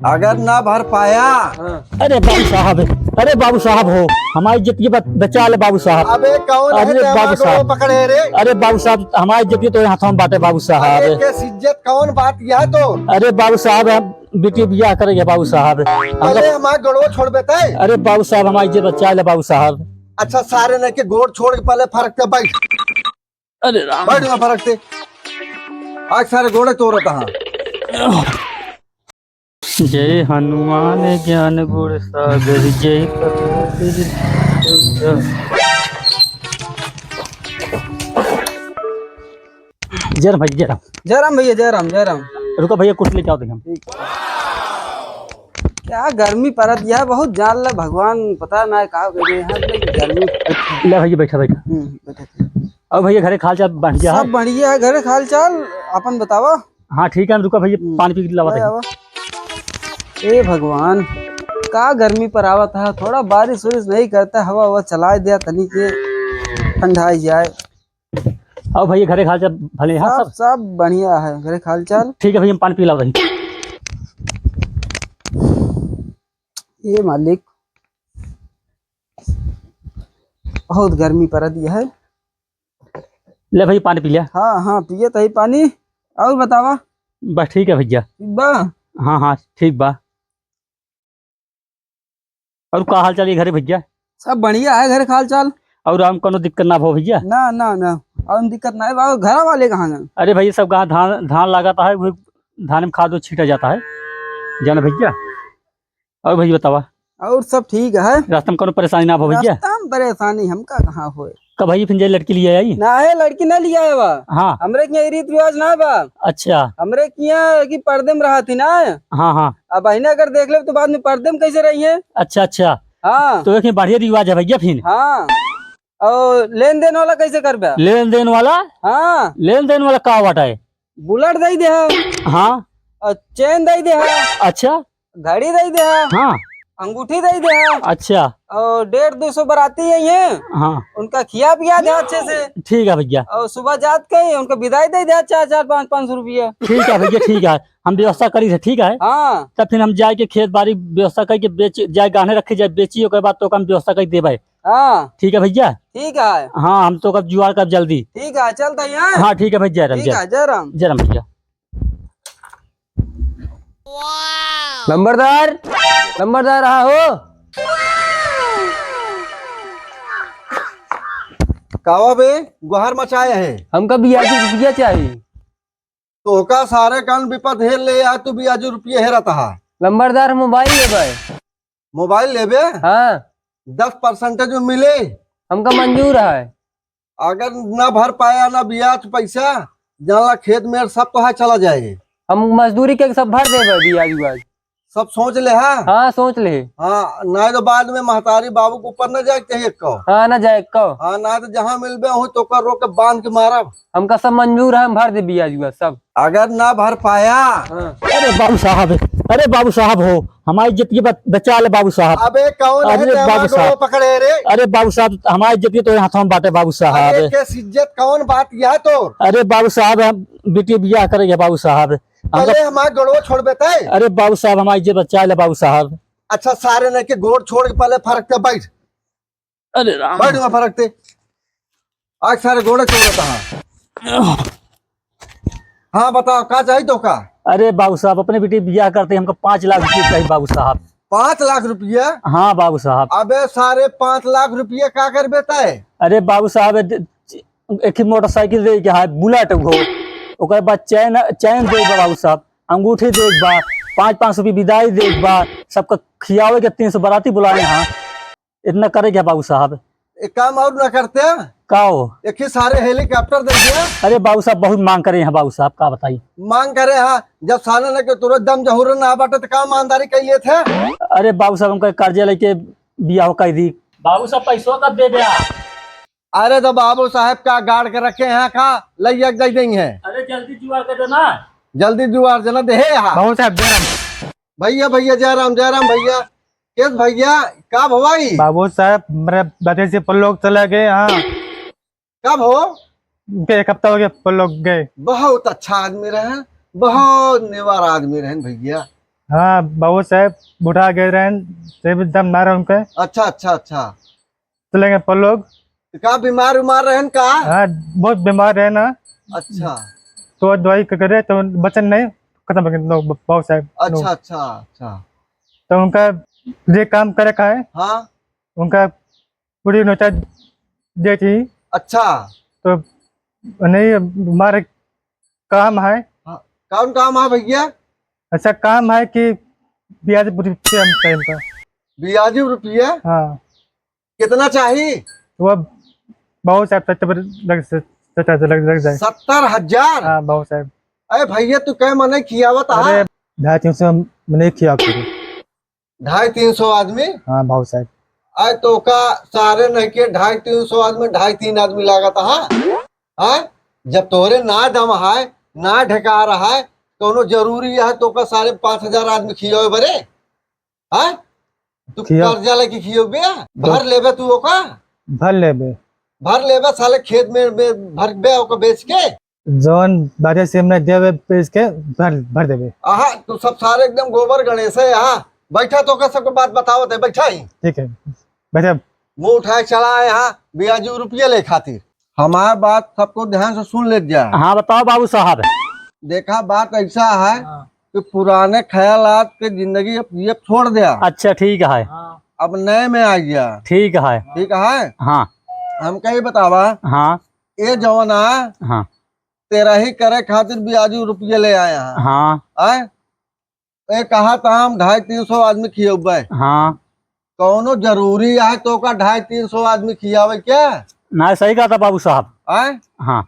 अगर ना भर पाया। अरे बाबू साहब हो, हमारी इज्जत की बचा ले बाबू साहब। अबे कौन है अरे बाबू साहब पकड़े रे। अरे बाबू साहब, हमारी इज्जत की तो हाथों में बांटे बाबू साहब। अरे किस इज्जत कौन बात किया तो। अरे बाबू साहब, हम बेटी बियाह करेंगे बाबू साहब। पहले हमारे गड़ो छोड़ बेटे। अरे बाबू साहब, हमारी इज्जत बचा ले बाबू साहब। अच्छा सारे ने के गोड़ छोड़ के पहले फर्क के बैठ। अरे राम। बैठ ना फर्क ते। आज सारे घोड़े तोड़ रहा। जय हनुमान ज्ञान गुण सागर, जय जयराम भाई जयराम। जयराम भैया, जयराम जयराम। रुको भैया, कुछ लेके आओ देंगे हम। क्या गर्मी पड़त यह बहुत जान ला भगवान, पता ना का गर्मी। ले भैया, बैठा बैठा। बैठे। अब भैया घरे खाल चाल बढ़िया है? सब बढ़िया है, घरे हाल चाल अपन बतावा। हाँ ठीक है, रुको भैया पानी पी के लावा देंगे। ए भगवान, का गर्मी पर आवत है, थोड़ा बारिश वारिश नहीं करता, हवा हवा चला दिया तनी के ठंडाई जाए। अब भैया घरे खाल चाल भले हाँ सब सब बढ़िया है, घरे हाल चाल। ठीक है भैया, हम पानी पी लावा देंगे। ये मालिक, बहुत गर्मी पड़ दी है। ले भैया पानी पी लिया। हाँ हाँ पिए तही पानी। और बतावा। बस ठीक है भैया। बा हाँ हाँ ठीक बा। और का हाल चाल है घरे भैया? सब बढ़िया है, घरे हाल चाल। और हम कोनो दिक्कत ना हो भैया? ना ना ना, और दिक्कत ना है। घर वाले कहाँ गए? अरे भैया सब गाँव धान धान लगाता है, वही धान में खाद छीटा जाता है जाना भैया। और भैया बतावा। और सब ठीक है। रास्ते में कोनो परेशानी ना हो भैया? रास्ता में परेशानी हमका कहाँ होए। कब भैया फिर लड़की लिए आई? ना है, लड़की ना लिया है बा। हाँ हमरे के यहाँ रीत रिवाज ना बा। अच्छा। हमरे के यहाँ की पर्दे में रहा थी ना। हाँ हाँ। अब बहने अगर देख ले तो बाद में पर्दे में कैसे रही है। अच्छा अच्छा, हाँ तो एक बढ़िया रिवाज है भैया फिर। हाँ। और लेन देन वाला कैसे कर बा? लेन देन वाला? हाँ, लेन देन वाला का वाटा है? बुलेट दे दे, हाँ। और चेन दे दे, अच्छा। घड़ी दे दे, हाँ। अंगूठी दे दे, अच्छा। और 150-200 बाराती है ये। हाँ उनका खिया पिया दे अच्छे से। ठीक है भैया। और सुबह जात के उनको विदाई दे दे 400-500 रुपया। ठीक है भैया, ठीक है, हम व्यवस्था करी है। ठीक है, हाँ तब फिर हम जाए के खेत बाड़ी व्यवस्था करके बेच जाए, गाने रखे जाए, बेची ओकर बाद तो हम व्यवस्था कर देवे। हाँ ठीक है भैया। ठीक है। हाँ हम तो कब जुआर कब जल्दी। ठीक है, चलता है। हाँ ठीक है भैया, जयराम ठीक है, जयराम। जयराम भैया। नंबरदार, नंबरदार रहा हो? कावा बे गुहार मचाए है। हमका ब्याज रुपया चाहिए। तो का सारे कान विपत हेर ले आ, तू ब्याज रुपये हेरता है। नंबरदार मोबाइल लेबै। मोबाइल लेबे? हाँ 10% में मिले। हमका मंजूर है। अगर ना भर पाया ना ब्याज पैसा, जानला खेत में सब तो है चला जाएगा। हम मजदूरी के सब भर देबै ब्याज व्याज। सब सोच ले है। हाँ सोच ले। हाँ ना तो बाद में महतारी बाबू के ऊपर न जाए चाहिए को। हाँ ना जाए को। हाँ ना तो जहाँ मिलबे हो तो कर रोक के बांध के मारब। हमका सब मंजूर है, हम भर दे ब्याज व्याज सब। अगर ना भर पाया। हाँ। अरे बाबू साहब, अरे बाबू साहब हो, हमारी इज्जत की बचा ले बाबू साहब। अबे कौन अरे है बाबू साहब। पकड़े रे। अरे बाबू साहब, हमारी इज्जत की तो हाथों में बांटे बाबू साहब। अरे किस इज्जत कौन बात किया तो। अरे बाबू साहब, हम बेटी बियाह करेंगे बाबू साहब। पहले हमारे गड़ो छोड़ बेटे। अरे बाबू साहब, हमारी इज्जत बचा ले बाबू साहब। अच्छा सारे ने के गोड़ छोड़ के पहले फर्क के बैठ। अरे राम। बैठ ना फर्क ते। आज सारे घोड़े छोड़ रहा। हाँ बताओ का चाहिए तो का। अरे बाबू साहब, अपने बेटी बियाह करते हमको 5 लाख रुपये चाहिए बाबू साहब। 5 लाख रुपये? हाँ बाबू साहब। अबे सारे 5 लाख रुपये का कर बेटा है। अरे बाबू साहब, एक ही मोटरसाइकिल दे के है, बुलेट हो, ओकर बाद चैन चैन दे बाबू साहब, अंगूठी दे बा, 500-500 रुपये विदाई दे बा, सबका खियावे के 300 बाराती बुलाए। हाँ इतना करे क्या बाबू साहब? एक काम और ना करते का हो? एक ही सारे हेलीकॉप्टर दे दिया। अरे बाबू साहब, बहुत मांग करे हैं बाबू साहब, का बताइए। मांग करे हाँ, जब साले ने के तुरंत दम जहूर ना बाटे तो काम ईमानदारी कैलिए थे। अरे बाबू साहब, हमको कर्जे लेके बियाह कर दी। बाबू साहब पैसों कब दे दिया? अरे तो बाबू साहब का गाड़ के रखे हैं का लैया दे देंगे। अरे जल्दी जुआ कर देना। जल्दी जुआर जना दे यहाँ। बाबू साहब जयराम। भैया भैया जयराम जयराम भैया। किस भैया का भवाई? बाबू साहब मेरे बदे से लोग चले गए। हाँ कब हो? एक हफ्ता हो गया लोग गए। बहुत अच्छा आदमी रहे, बहुत नेवार आदमी रहे भैया। हाँ बाबू साहब बुढ़ा गए रहे जब दम मारे उनके अच्छा अच्छा अच्छा। चले गए पर लोग। का बीमार उमार रहन का? हाँ बहुत बीमार है ना, अच्छा तो दवाई करे तो बचन नहीं, खत्म हो गए लोग बाबू साहब। अच्छा अच्छा अच्छा। तो उनका ये काम करे का है, हाँ उनका पूरी नोचा दे थी। अच्छा। तो नहीं हमारे काम है, हाँ, कौन काम है भैया? ऐसा काम है कि ब्याज पूरी टाइम का। 82 रुपये? हाँ कितना चाहिए? तो वो बहुत साहब लग जाए। 70,000? हाँ बहुत साहब। अरे भैया तू कह मने खियावत अरे है? 250 नहीं किया करो। 250-300 आदमी? हाँ बहुत साहब। अरे तो का सारे नहीं के 250-300 आदमी, 2.5-3 आदमी लागत है? जब तोरे ना दम है ना ढका रहा है, कोनो जरूरी है तो का 5,500 आदमी खियो बरे है? तू खिया- कर्जा लेके खियो बे? भर लेबे तू ओका? भर लेबे भर लेबे साले खेत में भर बे ओका बेच के? जौन बाजे से हमने देवे पेज के भर देवे। आहा तू सब सारे एकदम गोबर गणेश है यहाँ बैठा, तो का सबको बात बताओ थे बैठा ही ठीक है बैठे। मुंह उठाए चला है यहाँ 82 रुपये ले खातिर। हमारा बात सबको ध्यान से सुन ले जा। हाँ बताओ बाबू साहब। देखा बात ऐसा है कि पुराने ख्यालात के जिंदगी अब ये छोड़ दिया, अच्छा ठीक है। अब नए में आ गया। ठीक है। ठीक है, हाँ हम कहीं बतावा हाँ ये जवाना हाँ तेरा ही करे खातिर 82 रुपये ले आए हैं। हाँ आए ये कहा था हम 250-300 आदमी खियावे, हाँ। कौनो जरूरी है तो का 250-300 आदमी खियावे क्या? ना सही कहा था बाबू साहब। आए हाँ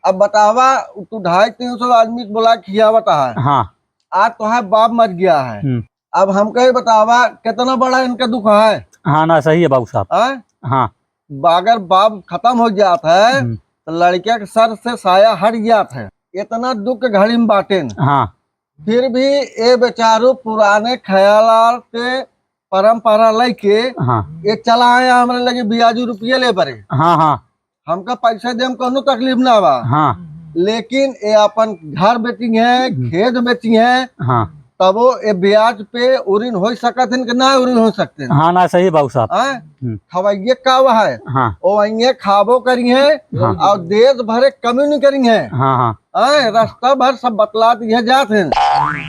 अब बतावा तू 250-300 आदमी को बोला खियावता है, हाँ। आज तो है बाप मर गया है। अब हमको ही बतावा कितना बड़ा इनका दुख है? हाँ ना सही है बाबू साहब। आए हाँ अगर बाप खत्म हो जाता है तो लड़के के सर से साया हट जाता है, इतना दुख घड़ी में बाटे। हाँ फिर भी ये बेचारो पुराने ख्यालात के परंपरा लेके हाँ ये चला आया हमारे लगे 82 रुपये ले पड़े। हाँ हाँ हमका पैसा दे कोनो तकलीफ ना बा, हाँ लेकिन ये अपन घर बेची है, खेत बेची है, हाँ तब वो ये ब्याज पे उरिन हो सकते हैं कि ना उरिन हो सकते हैं? हाँ ना सही है बाबू साहब। खवाइये का है हाँ वो वही खाबो करी है और देश भरे कम्युनी करी है। हाँ हाँ रास्ता भर सब बतला दिए जाते हैं,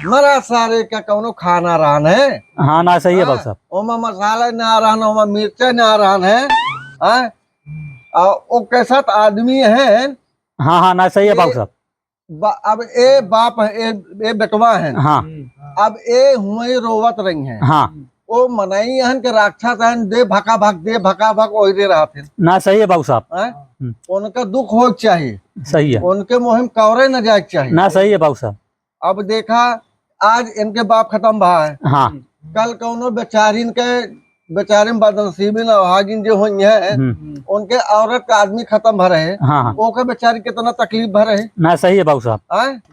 मरा सारे का कोनो खाना रहन है। हाँ ना सही है बाबू साहब। ओमा मसाला ना रहन, ओमा मिर्चा ना रहन है। ओ कैसा आदमी है? हाँ हाँ ना सही है बाबू साहब। अब ए बाप है, ए बेटवा है। हाँ अब ए हुए रोवत रही है। हाँ ओ मनाई हन के राक्षस हन, दे भका भक ओरे रहते ना सही है बाबू साहब। हैं। उनका दुख हो चाहिए, सही है उनके मुहिम कवरे न जाए चाहिए। ना सही है बाबू साहब। अब देखा आज इनके बाप खत्म भा है, हाँ कल कौनो बेचारीन के बेचारी बदनसीबी नहागिन जो हुई है उनके औरत का आदमी खत्म भरे है, हाँ हाँ ओके बेचारी कितना तकलीफ भरे है। ना सही है बाबू साहब।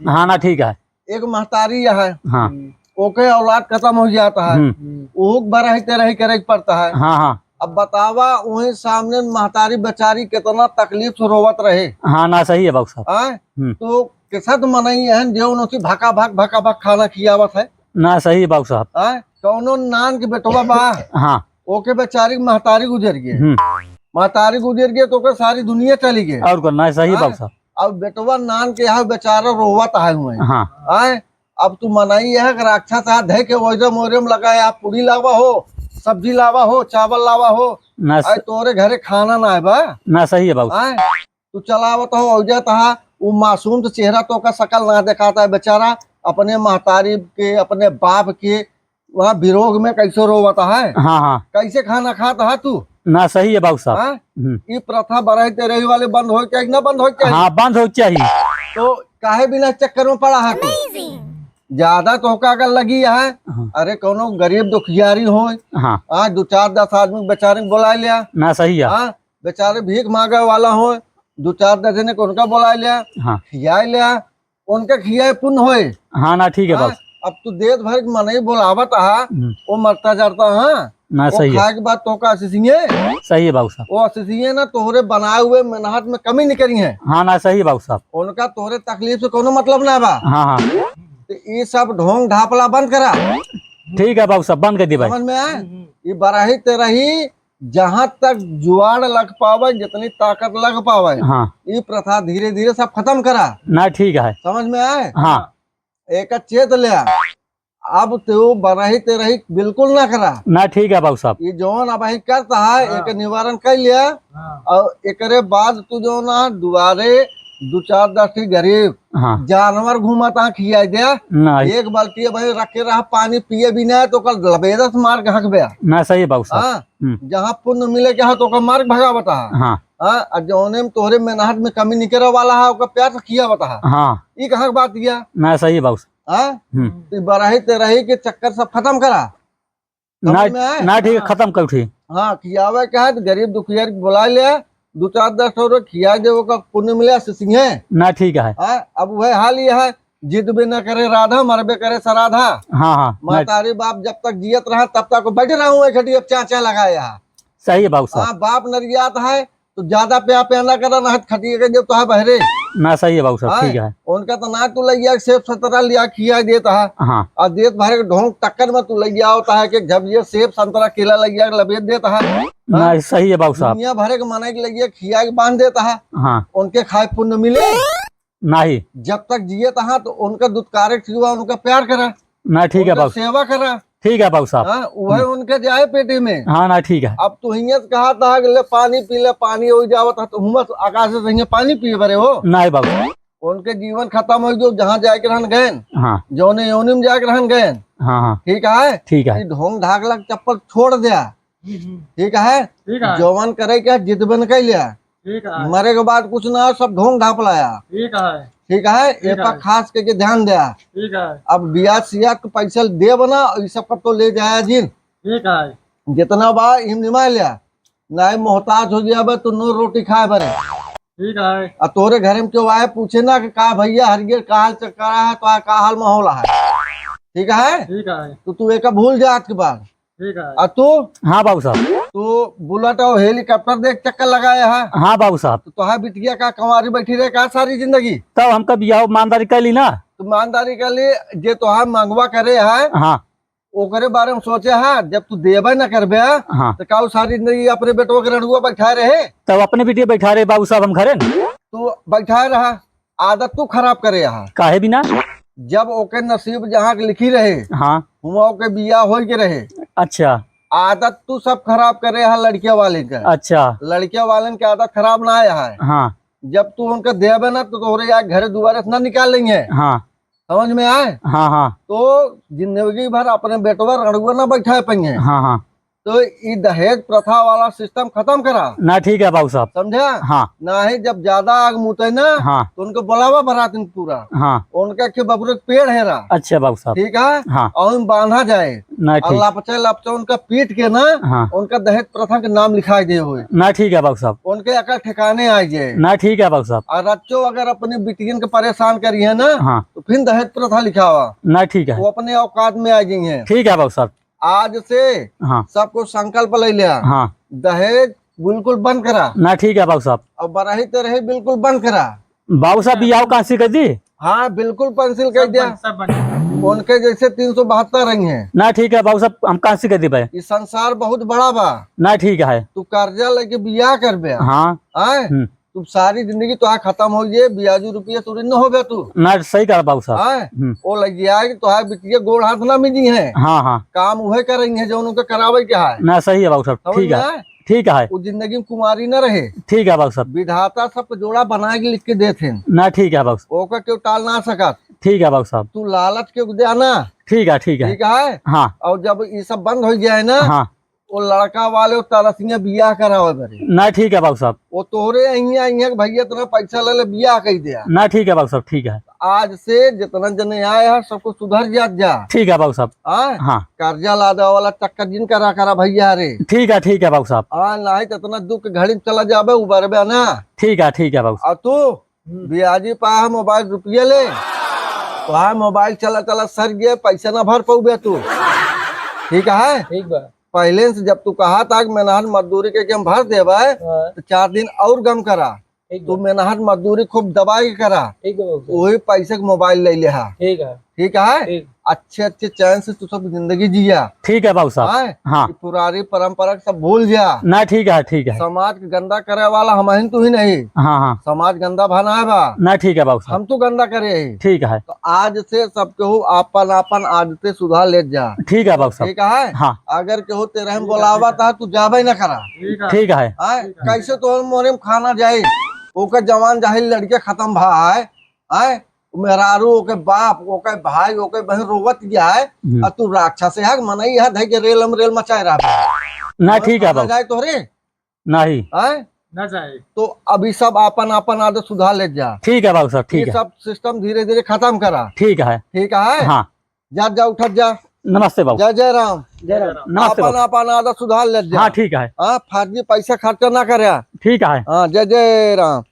हाँ ना ठीक है। एक महतारी है, हाँ ओके औलाद खत्म हो जाता है, वो बड़ा ही तेरा ही करे पड़ता है। हाँ हाँ अब बतावा वही सामने महतारी बेचारी कितना तकलीफ से रोवत रहे। हाँ ना सही है बाबू साहब। तो किसत मनई है जो उनकी भका भक खाना खियावत है। ना सही है बाबू साहब। कौनो नान के बेटवा बा हाँ ओके बेचारी महतारी गुजर गए, महतारी गुजर गए तो सारी दुनिया चली गई। और करना सही है बाबू साहब। अब बेटवा नान के यहाँ बेचारा रोवत आए हुए। हाँ अब तू मनाई है कि राक्षस आ धे के वजह मोरे में लगाए, आप पूरी लावा हो, सब्जी लावा हो, चावल लावा हो, ना तोरे घरे खाना ना है बा। ना सही है बाबू साहब। तू चलावत हो औजा तहा वो मासूम तो चेहरा तो का शकल ना दिखाता है बेचारा, अपने महतारी के अपने बाप के वहाँ विरोग में कैसे रोवता है। हाँ हाँ कैसे खाना खाता है तू? ना सही है बाबू साहब। ये प्रथा बढ़ते रही वाले बंद हो क्या ना बंद हो क्या? हाँ बंद हो चाहिए। तो काहे बिना चक्कर में पड़ा है तू? ज्यादा तो का अगर लगी है, अरे कोनो गरीब दुखियारी हो, हाँ 2-4-10 आदमी बेचारे बुला लिया। ना सही है। बेचारे भीख मांगे वाला हो, 2-4 दर्जन को उनका बुला लिया, हाँ खिया लिया, उनके खियाए पुण्य होए। हाँ ना ठीक है बाबू। अब तू देश भर के मन ही बुलावत है, वो मरता जाता है ना सही है। खाए के बाद तो का आशीषिये सही है बाबू साहब। वो आशीषिये ना तोहरे बनाए हुए मेहनत में कमी नहीं करी है। हाँ ना सही है बाबू साहब। उनका तोहरे तकलीफ से कोनो मतलब ना बा। हाँ हाँ तो ये सब ढोंग ढापला बंद करा। ठीक है बाबू साहब, बंद कर दी भाई। समझ में आए? ये बराही तेरही जहाँ तक जुआड़ लग पावे, जितनी ताकत लग पावे, हाँ ये प्रथा धीरे धीरे सब खत्म करा। ना ठीक है। समझ में आए? हाँ एक चेत लिया, अब तो बराही तेरही बिल्कुल ना करा। ना ठीक है बाबू साहब। ये जौन अब ही करता है एक निवारण कर लिया। और एकरे बाद तू जो ना दुआरे 2-4-10 गरीब हाँ जानवर घूमता खिया दिया। ना एक बाल्टी भाई रख के रहा, पानी पिए भी ना तो कल लबेदस मार के हक गया। ना सही है बाबू साहब। हाँ, जहाँ पुण्य मिले के तो का मार्ग भगा बता। हाँ हाँ, जौने में तोहरे मेहनत में कमी निकले वाला है, ओका प्यार से किया बता। हाँ ये कहाँ की बात किया? ना सही है बाबू साहब। हाँ, तो बराही तेरही के चक्कर सब खत्म करा। ना समझ में आए? ना ठीक है, खत्म कर उठी। हाँ, खियावे का है तो गरीब दुखिया के बुला लिया, 2-4-10 रुपये खिया दे, वो का पुण्य मिले सिंह है। ना ठीक है। हाँ, अब वह हाल ये है, जिद भी न करे राधा, मरबे करे सराधा। हाँ हाँ ना मातारी बाप जब तक जियत रहा तब तक बैठे रहा हूँ खटी, अब चाचा लगाया है। सही है बाबू साहब। हाँ, बाप नरियात है तो ज्यादा प्या प्या ना करा, ना खटिए के जो तो है बहरे। ना सही है बाबू साहब। हाँ, ठीक है। उनका तो ना तू लिया सेब संतरा लिया खिया देता है, हाँ और देत भरे ढोंग टक्कर में तू लिया होता है कि जब ये सेब संतरा केला लिया लबेद देता है। ना सही है बाबू साहब। दुनिया भरे के मने के लगिए खिया के बांध देता है, हाँ उनके खाए पुण्य मिले। नहीं जब तक जिए तहा तो उनका दुत्कारक हुआ, उनका प्यार करा, ना ठीक है उनका बाबू। सेवा करा। ठीक है बाबू साहब। हाँ, वह उनके जाए पेटे में। हाँ ना ठीक है। अब तू हिंगे से कहा था कि ले पानी पी ले, पानी हो जावत है तो हुमस आकाश से हिंगे पानी पिए बरे हो। नहीं बाबू। उनके जीवन खत्म हो गयो, जहाँ जाके रहन गए, हाँ जौने योनि में जाके रहन गए। हाँ हाँ ठीक है? ठीक है। ये ढोंग ढाक लग चप्पल छोड़ दिया। ठीक है? जवान करे क्या जिद बन कर लिया, मरे के बाद कुछ ना, सब ढोंग ढाप लाया। ठीक है? ये पर खास करके ध्यान दिया। अब बियाज सिया के पैसा दे बना, ये सब पर तो ले जाया जिन जितना बा हिम निमा लिया, नहीं मोहताज हो गया तू नो रोटी खाए बरे। अब तोरे घर में क्यों आए पूछे ना कि का भैया हरियर का हाल चक्कर है, तो का हाल माहौल है। ठीक है? तो तू एक भूल जा आज के बाद। और तू हाँ बाबू साहब। तू बुलेट और हेलीकॉप्टर देख चक्कर लगाया है, हाँ बाबू साहब। तो तुहार बिटिया का कंवारी बैठी रहे का सारी जिंदगी। तब हम कब बियाह ईमानदारी कर ली ना। तो ईमानदारी के लिए जे तुहार मंगवा करे है, हाँ ओकरे बारे में सोचे है। जब तू देवे न करबे हाँ तो का सारी जिंदगी अपने बेटों के रड़ुआ बैठा रहे। तब अपने बेटिया बैठा रहे बाबू साहब हम घरे न। तू बैठा रहा, आदत तू खराब करे है। काहे बिना। जब ओके नसीब जहाँ के लिखी रहे, हाँ हुआ के बिया हो के रहे, अच्छा आदत तू सब खराब करे है लड़किया वाले के। अच्छा लड़किया वाले की आदत खराब ना आया है। हाँ जब तू उनका देवे ना तो तोरे यार घर दोबारा से ना निकाल लेंगे। हाँ समझ में आए? हाँ हाँ तो जिंदगी भर अपने बेटवा रड़ुआ ना बैठा पाएंगे। हाँ हाँ तो ये दहेज प्रथा वाला सिस्टम खत्म करा। ना ठीक है बाबू साहब। समझा? हाँ ना ही जब ज्यादा आग मुते ना हाँ तो उनको बुलावा बरातिन पूरा, हाँ उनका के बबरू के पेड़ है रहा। अच्छा बाबू साहब। ठीक है? हाँ और उन बांधा जाए, ना ठीक। लपचे लपचे उनका पीट के ना हाँ उनका दहेज प्रथा के नाम लिखाई दे हुए, ना ठीक है बाबू साहब। उनके अकल ठिकाने आ जाए। ना ठीक है बाबू साहब। और बच्चों अगर अपनी बिटियन के परेशान करिए ना हाँ तो फिर दहेज प्रथा लिखावा, ना ठीक है। वो अपने औकात में आ जाएंगे। ठीक है बाबू साहब। आज से हाँ सबको संकल्प ले लिया, हाँ दहेज बिल्कुल बंद करा, ना ठीक है बाबू साहब। और बराही तरह बिल्कुल बंद करा। बाबू साहब बियाह कहाँ से कर दी। हाँ, बिल्कुल पेंसिल कर दिया। उनके जैसे 372 रंग हैं। ना ठीक है बाबू साहब, हम कहाँ से कर दी भाई। ये संसार बहुत बड़ा बा, ना ठीक है। तू कर्जा लेके बियाह कर बे। हाँ तू सारी जिंदगी तो खत्म हो जाए, ब्याजू रुपया तू न हो गया तू। ना सही कहा बाबू साहब। हाँ, वो लग गया कि तुहार बिटिया गोड़ हाथ ना मिली है। हाँ हाँ काम वह करेंगे जो उनके करावे क्या है। ना सही है बाबू साहब। समझ ठीक में है आए? ठीक है। वो जिंदगी में कुमारी न रहे। ठीक है बाबू साहब। विधाता सबको जोड़ा बना के लिख के देते, ना ठीक है बाबू साहब। ओका क्यों टाल ना सकत। ठीक है बाबू साहब। तू लालच के देना। ठीक है ठीक है। ठीक है? हाँ और जब ये सब बंद हो जाए ना, हाँ वो लड़का वाले तरसिया बियाह करावे बरे। ना ठीक है बाबू साहब। वो तोहरे अहिया भैया तेरा पैसा ले ले बियाह कह दिया। ना ठीक है बाबू साहब। ठीक है। आज से जितना जने आए हैं सबको सुधर जात जा। ठीक है बाबू साहब। हाँ, हाँ कर्जा लादा वाला चक्कर जिन करा करा भैया रे। ठीक है बाबू साहब। हाँ, नहीं तो इतना दुख घड़ी में चला जाबे उबरबे ना। ठीक है बाबू साहब। और तू ब्याजी पा मोबाइल रुपये ले, वहाँ मोबाइल चला चला सर गया, पैसा ना भर पाऊबे तू। ठीक है? ठीक बा। पहले से जब तू कहा था कि मेहनत मजदूरी के हम भर देवे तो 4 दिन और गम करा, तू मेहनत मजदूरी खूब दबाई करा, ठीक है बाबू साहब, वही पैसे का मोबाइल ले लिया। ठीक है ठीक है, ठीक। अच्छे अच्छे चैन से तू सब जिंदगी जिया। ठीक है बाबू साहब। हाँ, हाँ ये पुरानी परंपरा के सब भूल जा। ना ठीक है समाज के गंदा करे वाला हम तू ही नहीं, हाँ हाँ समाज गंदा बना है बा, ना ठीक है बाबू साहब। हम तो गंदा करे ही। ठीक है तो आज से सब केहू आपन आपन आदतें सुधार ले जा। ठीक है बाबू साहब। ठीक है, हाँ अगर केहू तेरे हम बोलावा था तू जाबे न करा। ठीक है। आय कैसे तो मोरे में खाना जाए, ओके जवान जाहिल लड़के खत्म भा है। आय मेहरारू ओके बाप ओके भाई ओके बहन रोवत गया है, और तू राक्षस है मनई है धै के रेल मचाए रहा। ना ठीक है खाना बाबू, जाए तोरे नहीं आय ना जाए। तो अभी सब अपन अपन आदत सुधार ले जा। ठीक है बाबू साहब। ये ठीक है सब सिस्टम धीरे धीरे खत्म करा। ठीक है। ठीक है, हाँ जा जा उठत जा। नमस्ते बाबू। जय जय राम। नमस्ते अपन बाबू। अपन आदत सुधार ले जा। हाँ ठीक है। हाँ फाजी पैसा खर्चा ना करे। ठीक है। हाँ जय जय राम।